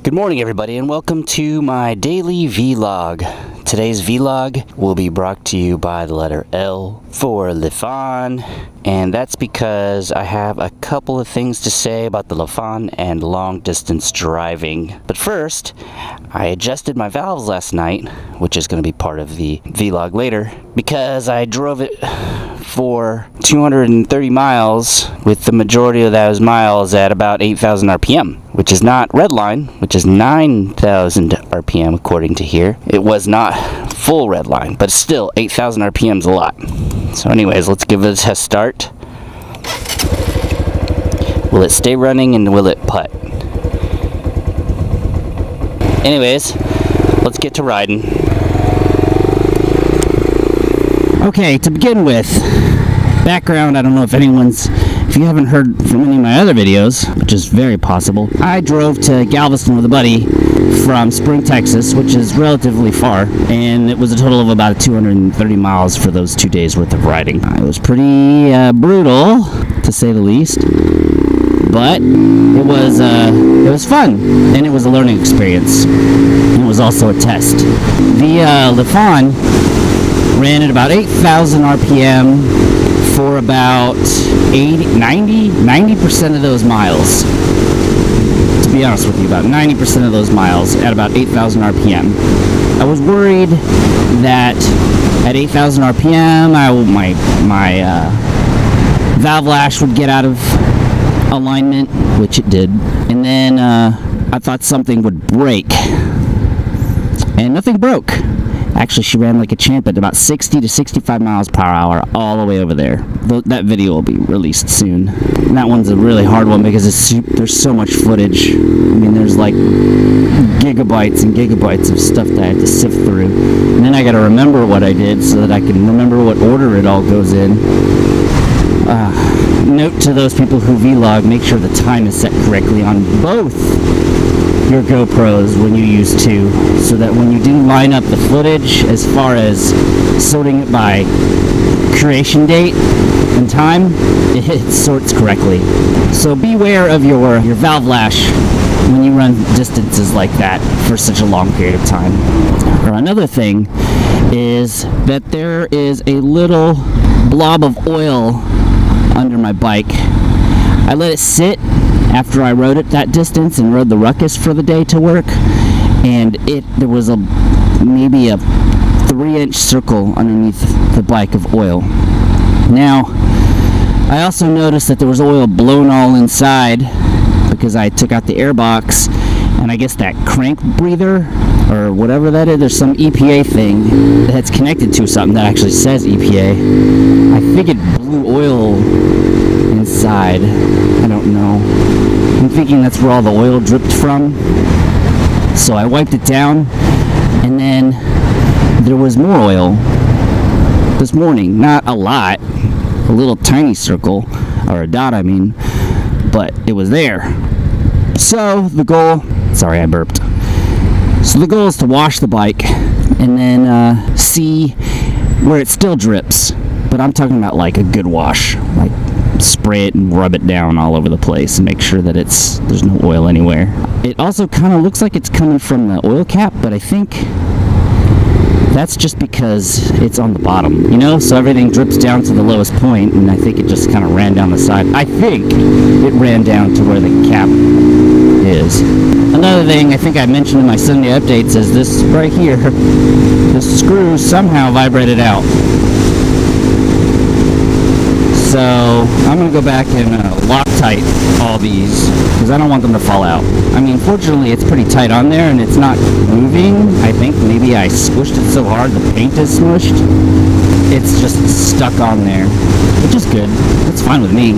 Good morning, everybody, and welcome to my daily vlog. Today's vlog will be brought to you by the letter L for Lifan, and that's because I have a couple of things to say about the Lifan and long distance driving. But first, I adjusted my valves last night, which is going to be part of the vlog later, because I drove it for 230 miles with the majority of those miles at about 8,000 RPM, which is not redline, which is 9,000 RPM according to here. It was not full redline, but still 8,000 RPM is a lot. So anyways, let's give it a test start. Will it stay running and will it putt? Anyways, let's get to riding. Okay, to begin with, background, I don't know if you haven't heard from any of my other videos, which is very possible. I drove to Galveston with a buddy from Spring, Texas, which is relatively far, and it was a total of about 230 miles for those 2 days worth of riding. It was pretty brutal, to say the least, but it was fun, and it was a learning experience. It was also a test. The Lifan ran at about 8,000 RPM for about 90% of those miles. To be honest with you, about 90% of those miles at about 8,000 RPM. I was worried that at 8,000 RPM, my valve lash would get out of alignment, which it did, and then I thought something would break, and nothing broke. Actually, she ran like a champ at about 60 to 65 miles per hour all the way over there. That video will be released soon. And that one's a really hard one because there's so much footage. I mean, there's like gigabytes and gigabytes of stuff that I had to sift through. And then I got to remember what I did so that I can remember what order it all goes in. Note to those people who vlog, make sure the time is set correctly on both your GoPros when you use two, so that when you do line up the footage as far as sorting it by creation date and time, it sorts correctly. So beware of your valve lash when you run distances like that for such a long period of time. Or another thing is that there is a little blob of oil under my bike. I let it sit after I rode it that distance and rode the ruckus for the day to work, and there was maybe a 3-inch circle underneath the bike of oil. Now, I also noticed that there was oil blown all inside because I took out the air box, and I guess that crank breather or whatever that is, there's some EPA thing that's connected to something that actually says EPA. I think it blew oil inside. I don't know. I'm thinking that's where all the oil dripped from. So I wiped it down, and then there was more oil this morning. Not a lot, a little tiny circle, or a dot I mean, but it was there. So the goal, sorry I burped. So the goal is to wash the bike and then see where it still drips. But I'm talking about like a good wash, like spray it and rub it down all over the place and make sure that there's no oil anywhere. It also kind of looks like it's coming from the oil cap, but I think that's just because it's on the bottom, so everything drips down to the lowest point, and I think it just kind of ran down the side. I think it ran down to where the cap is. Another thing I think I mentioned in my Sunday updates is this right here. The screw somehow vibrated out. So I'm going to go back and Loctite all these because I don't want them to fall out. I mean, fortunately it's pretty tight on there and it's not moving. I think maybe I squished it so hard the paint is smushed. It's just stuck on there, which is good. That's fine with me.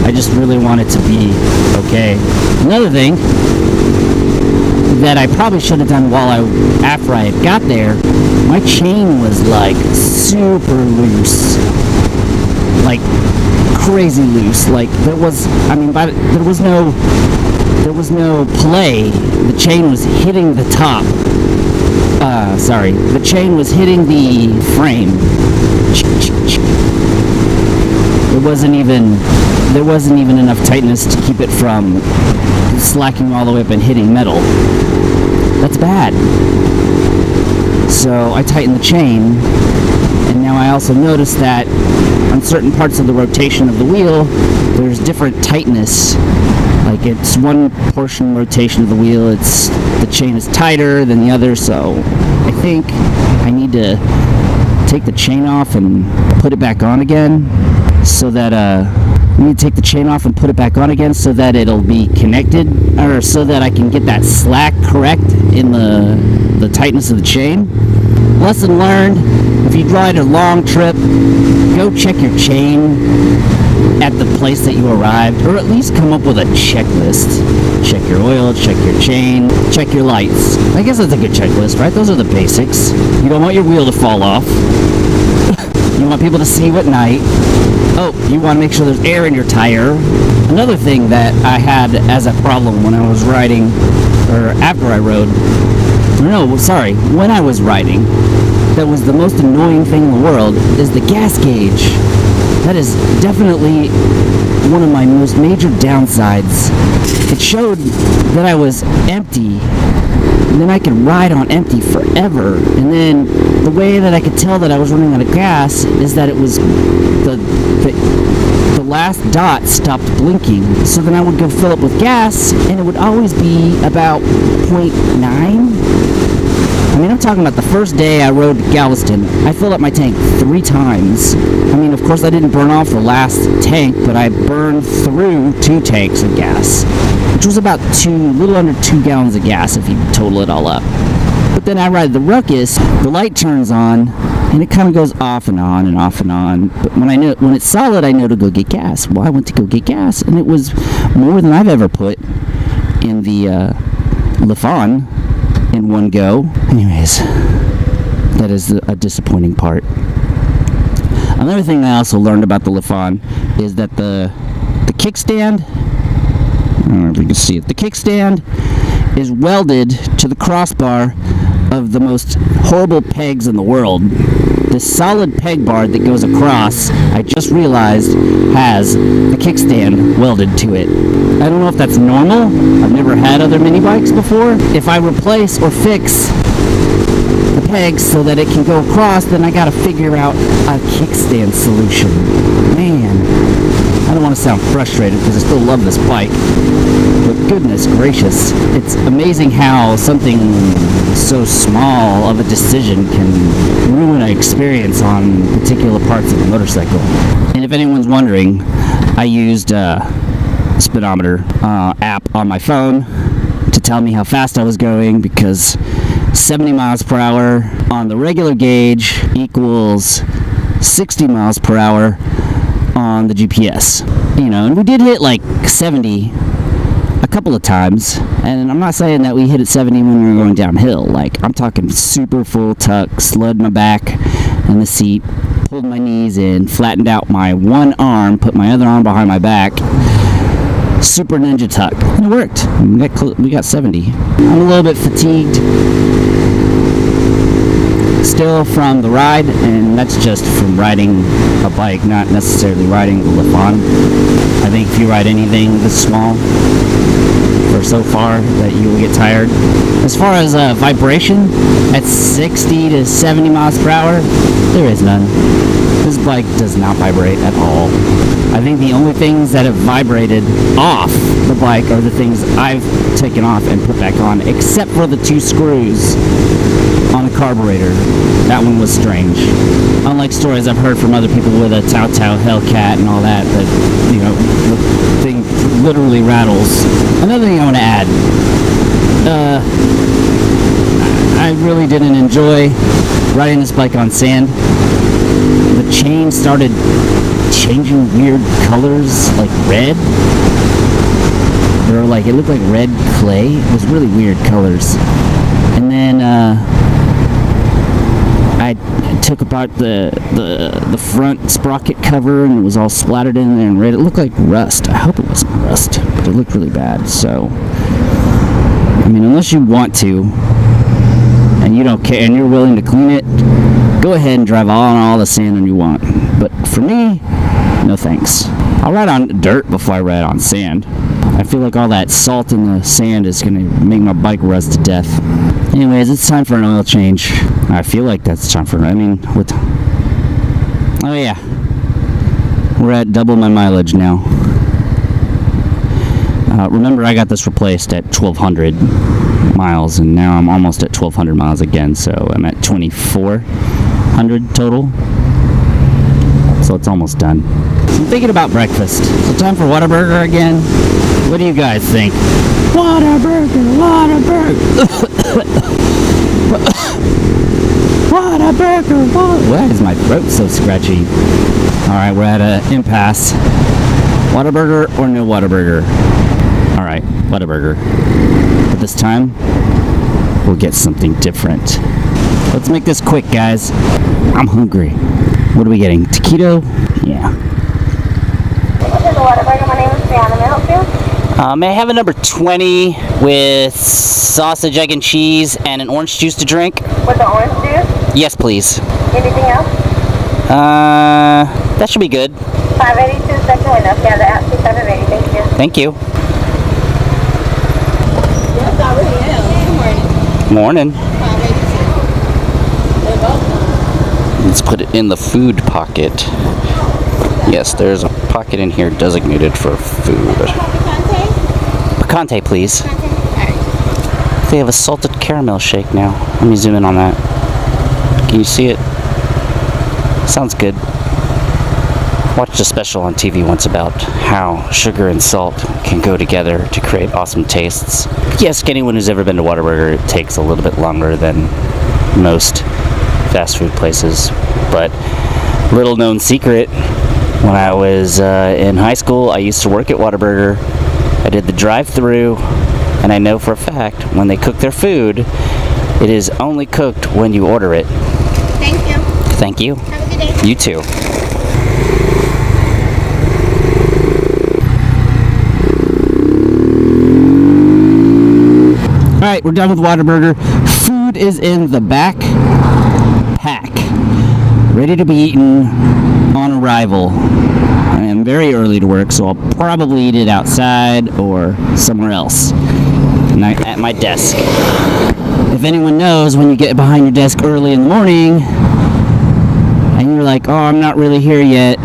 I just really want it to be okay. Another thing that I probably should have done after I had got there, my chain was like super loose. Like crazy loose. Like there was no play. The chain was hitting the top. The chain was hitting the frame. There wasn't even enough tightness to keep it from slacking all the way up and hitting metal. That's bad. So I tightened the chain, and now I also noticed that on certain parts of the rotation of the wheel, there's different tightness. Like it's one portion rotation of the wheel, the chain is tighter than the other, so I think I need to take the chain off and put it back on again so that I need to take the chain off and put it back on again so that it'll be connected, or so that I can get that slack correct in the tightness of the chain. Lesson learned: if you ride a long trip, go check your chain at the place that you arrived, or at least come up with a checklist. Check your oil, check your chain, check your lights. I guess that's a good checklist, right? Those are the basics. You don't want your wheel to fall off. You want people to see you at night. Oh, you want to make sure there's air in your tire. Another thing that I had as a problem when I was riding, or after I rode, when I was riding, that was the most annoying thing in the world, is the gas gauge. That is definitely one of my most major downsides. It showed that I was empty, and then I could ride on empty forever. And then the way that I could tell that I was running out of gas is that it was the last dot stopped blinking. So then I would go fill up with gas, and it would always be about 0.9. I mean, I'm talking about the first day I rode to Galveston, I filled up my tank 3 times. I mean, of course, I didn't burn off the last tank, but I burned through 2 tanks of gas, which was about a little under 2 gallons of gas if you total it all up. But then I ride the Ruckus, the light turns on, and it kind of goes off and on and off and on. But when it's solid, I know to go get gas. Well, I went to go get gas, and it was more than I've ever put in the Lifan in one go. Anyways, that is a disappointing part. Another thing I also learned about the Lifan is that the kickstand, I don't know if you can see it, the kickstand is welded to the crossbar of the most horrible pegs in the world. This solid peg bar that goes across, I just realized, has the kickstand welded to it. I don't know if that's normal. I've never had other mini bikes before. If I replace or fix the pegs so that it can go across, then I gotta figure out a kickstand solution. Man, I don't want to sound frustrated because I still love this bike, but goodness gracious, it's amazing how something so small of a decision can ruin an experience on particular parts of a motorcycle. And if anyone's wondering, I used a speedometer app on my phone to tell me how fast I was going, because 70 miles per hour on the regular gauge equals 60 miles per hour on the GPS. You know, and we did hit like 70 a couple of times, and I'm not saying that we hit at 70 when we were going downhill. Like, I'm talking super full tuck, slid my back in the seat, pulled my knees in, flattened out my one arm, put my other arm behind my back, super ninja tuck, and it worked. We got 70. I'm a little bit fatigued still from the ride, and that's just from riding a bike, not necessarily riding the Lifan. I think if you ride anything this small or so far, that you will get tired. As far as vibration, at 60 to 70 miles per hour, there is none. This bike does not vibrate at all. I think the only things that have vibrated off the bike are the things I've taken off and put back on, except for the 2 screws on the carburetor. That one was strange. Unlike stories I've heard from other people with a Tao Hellcat and all that, you know, the thing literally rattles. Another thing I want to add, I really didn't enjoy riding this bike on sand. The chain started changing weird colors, like red, or like it looked like red clay. It was really weird colors. And then I took apart the front sprocket cover, and it was all splattered in there and red. It looked like rust. I hope it wasn't rust, but it looked really bad. So, I mean, unless you want to, and you don't care, and you're willing to clean it, go ahead and drive on all the sand you want. But for me, no thanks. I'll ride on dirt before I ride on sand. I feel like all that salt in the sand is going to make my bike rust to death. Anyways, it's time for an oil change. I feel like that's time for, what? Oh yeah. We're at double my mileage now. Remember, I got this replaced at 1,200 miles, and now I'm almost at 1,200 miles again, so I'm at 2,400 total. So it's almost done. So I'm thinking about breakfast. So time for Whataburger again. What do you guys think? Whataburger, Whataburger. Whataburger, Whataburger. Why is my throat so scratchy? Alright, we're at an impasse. Whataburger or no Whataburger? Alright, Whataburger. But this time, we'll get something different. Let's make this quick, guys. I'm hungry. What are we getting? Taquito? Yeah. This is Whataburger. My name is Brianna. May I help you? May I have a number 20 with sausage, egg, and cheese, and an orange juice to drink? With the orange juice? Yes, please. Anything else? That should be good. 582 second window. Yeah, the app 2780. Thank you. Thank you. Yes, I already am. Good morning. Morning. 582. They're both done. Let's put it in the food pocket. Yes, there's a pocket in here designated for food. Picante, please. They have a salted caramel shake now. Let me zoom in on that. Can you see it? Sounds good. Watched a special on TV once about how sugar and salt can go together to create awesome tastes. Yes, anyone who's ever been to Whataburger, it takes a little bit longer than most fast food places. But little known secret, when I was in high school, I used to work at Whataburger. I did the drive-thru, and I know for a fact when they cook their food, it is only cooked when you order it. Thank you. Thank you. Have a good day. You too. Alright, we're done with Whataburger. Food is in the back pack, ready to be eaten on arrival. I am very early to work, so I'll probably eat it outside or somewhere else. At my desk. If anyone knows, when you get behind your desk early in the morning and you're like, oh, I'm not really here yet.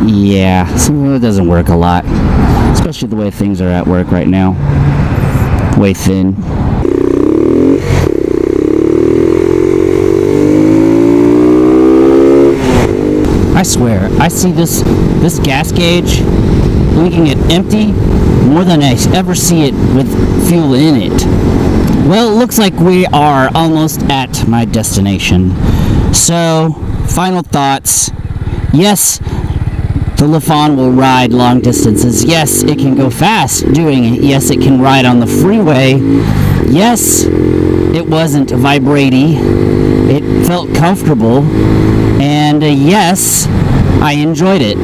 Yeah, so it doesn't work a lot. Especially the way things are at work right now. Way thin. I swear, I see this gas gauge blinking at empty more than I ever see it with fuel in it. Well, it looks like we are almost at my destination. So, final thoughts. Yes, the Lifan will ride long distances. Yes, it can go fast doing it. Yes, it can ride on the freeway. Yes, it wasn't vibrating. It felt comfortable. And yes, I enjoyed it.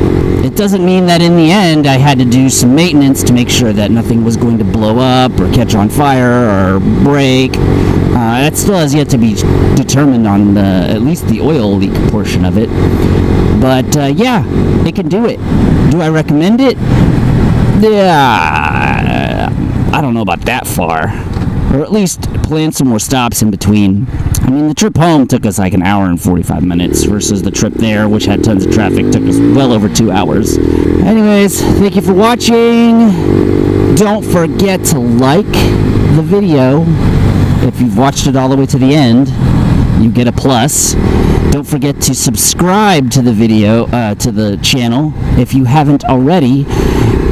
It doesn't mean that in the end I had to do some maintenance to make sure that nothing was going to blow up or catch on fire or break. That still has yet to be determined on at least the oil leak portion of it. But yeah, it can do it. Do I recommend it? Yeah, I don't know about that far. Or at least plan some more stops in between. I mean, the trip home took us like an hour and 45 minutes versus the trip there, which had tons of traffic, took us well over 2 hours. Anyways, thank you for watching. Don't forget to like the video. If you've watched it all the way to the end, you get a plus. Don't forget to subscribe to the video, to the channel if you haven't already.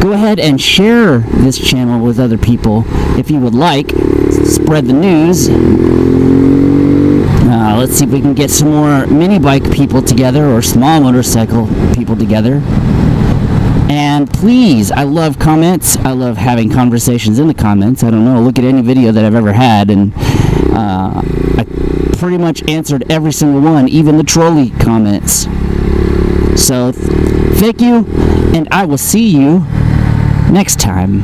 Go ahead and share this channel with other people if you would like. Spread the news. Let's see if we can get some more mini bike people together or small motorcycle people together. And please, I love comments. I love having conversations in the comments. I don't know, look at any video that I've ever had, and I pretty much answered every single one, even the trolley comments. So, thank you, and I will see you next time.